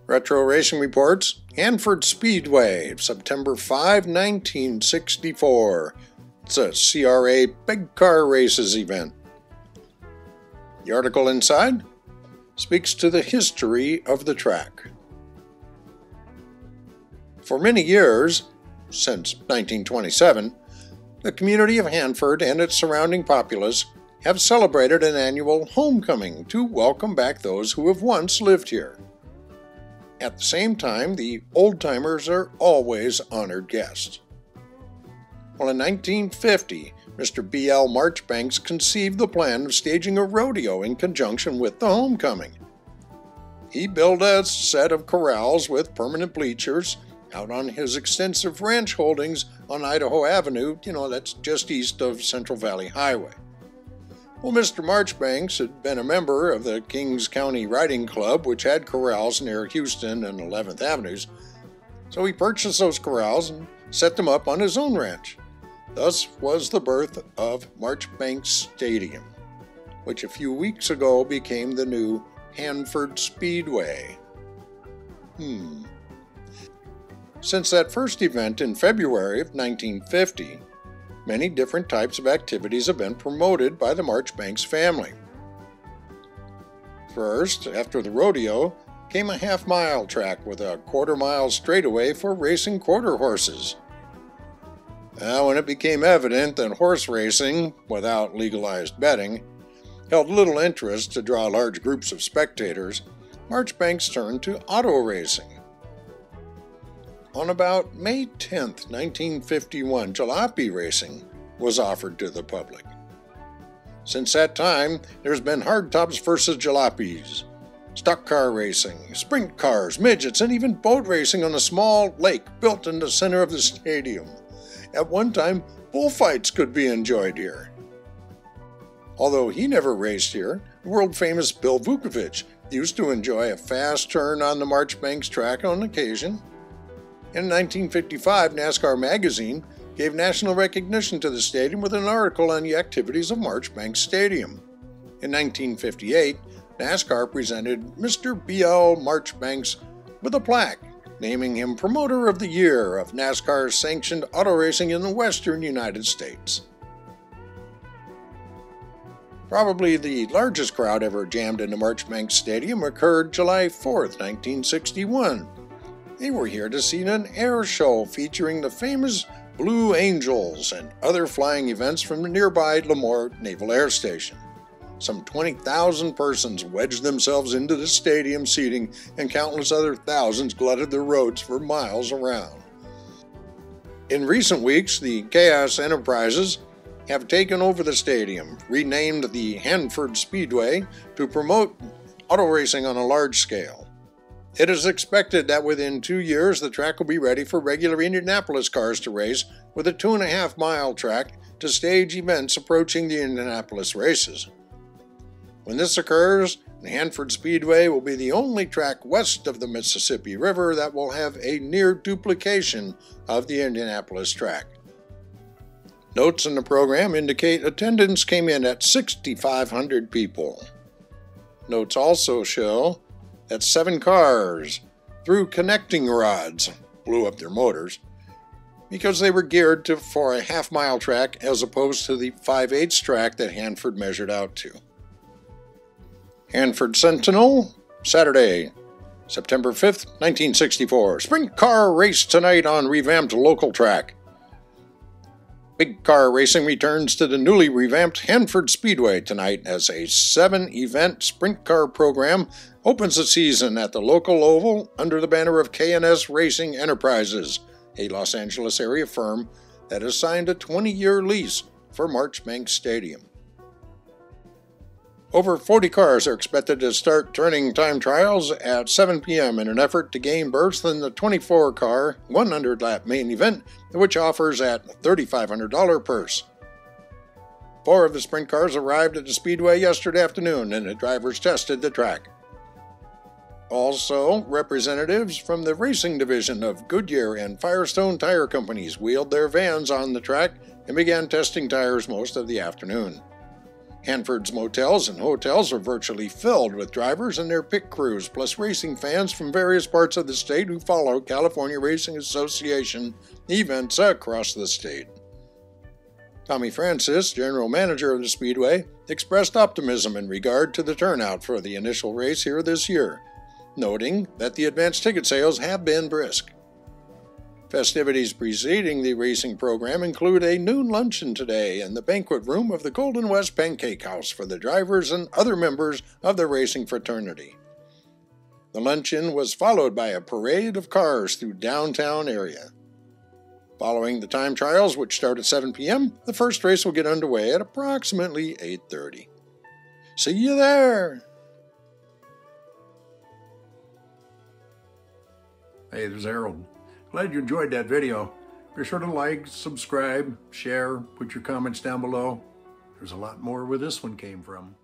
Retro Racing reports Hanford Speedway, September 5, 1964. It's a CRA Big Car Races event. The article inside speaks to the history of the track. For many years, since 1927, the community of Hanford and its surrounding populace have celebrated an annual homecoming to welcome back those who have once lived here. At the same time, the old-timers are always honored guests. Well, in 1950, Mr. B.L. Marchbanks conceived the plan of staging a rodeo in conjunction with the homecoming. He built a set of corrals with permanent bleachers out on his extensive ranch holdings on Idaho Avenue, that's just east of Central Valley Highway. Well, Mr. Marchbanks had been a member of the Kings County Riding Club, which had corrals near Houston and 11th Avenues, so he purchased those corrals and set them up on his own ranch. Thus was the birth of Marchbanks Stadium, which a few weeks ago became the new Hanford Speedway. Since that first event in February of 1950, many different types of activities have been promoted by the Marchbanks family. First, after the rodeo, came a half-mile track with a quarter-mile straightaway for racing quarter horses. Now, when it became evident that horse racing, without legalized betting, held little interest to draw large groups of spectators, Marchbanks turned to auto racing. On about May 10, 1951, jalopy racing was offered to the public. Since that time, there's been hardtops versus jalopies, stock car racing, sprint cars, midgets, and even boat racing on a small lake built in the center of the stadium. At one time, bullfights could be enjoyed here. Although he never raced here, the world-famous Bill Vukovich used to enjoy a fast turn on the Marchbanks track on occasion. In 1955, NASCAR magazine gave national recognition to the stadium with an article on the activities of Marchbanks Stadium. In 1958, NASCAR presented Mr. B.L. Marchbanks with a plaque naming him Promoter of the Year of NASCAR's sanctioned auto racing in the western United States. Probably the largest crowd ever jammed into Marchbanks Stadium occurred July 4, 1961. They were here to see an air show featuring the famous Blue Angels and other flying events from the nearby Lemoore Naval Air Station. Some 20,000 persons wedged themselves into the stadium seating, and countless other thousands glutted the roads for miles around. In recent weeks, the Chaos Enterprises have taken over the stadium, renamed the Hanford Speedway, to promote auto racing on a large scale. It is expected that within 2 years the track will be ready for regular Indianapolis cars to race, with a 2.5-mile track to stage events approaching the Indianapolis races. When this occurs, the Hanford Speedway will be the only track west of the Mississippi River that will have a near duplication of the Indianapolis track. Notes in the program indicate attendance came in at 6,500 people. Notes also show that 7 cars threw connecting rods, blew up their motors, because they were geared for a half-mile track as opposed to the 5/8 track that Hanford measured out to. Hanford Sentinel, Saturday, September 5th, 1964. Sprint car race tonight on revamped local track. Big car racing returns to the newly revamped Hanford Speedway tonight as a 7-event sprint car program opens the season at the local oval under the banner of K&S Racing Enterprises, a Los Angeles area firm that has signed a 20-year lease for Marchbanks Stadium. Over 40 cars are expected to start turning time trials at 7 p.m. in an effort to gain berths in the 24-car 100-lap main event, which offers at $3,500 purse. 4 of the sprint cars arrived at the Speedway yesterday afternoon, and the drivers tested the track. Also, representatives from the racing division of Goodyear and Firestone Tire Companies wheeled their vans on the track and began testing tires most of the afternoon. Hanford's motels and hotels are virtually filled with drivers and their pit crews, plus racing fans from various parts of the state who follow California Racing Association events across the state. Tommy Francis, general manager of the Speedway, expressed optimism in regard to the turnout for the initial race here this year, noting that the advanced ticket sales have been brisk. Festivities preceding the racing program include a noon luncheon today in the banquet room of the Golden West Pancake House for the drivers and other members of the racing fraternity. The luncheon was followed by a parade of cars through downtown area. Following the time trials, which start at 7 p.m., the first race will get underway at approximately 8:30. See you there! Hey, there's Harold. Glad you enjoyed that video. Be sure to like, subscribe, share, put your comments down below. There's a lot more where this one came from.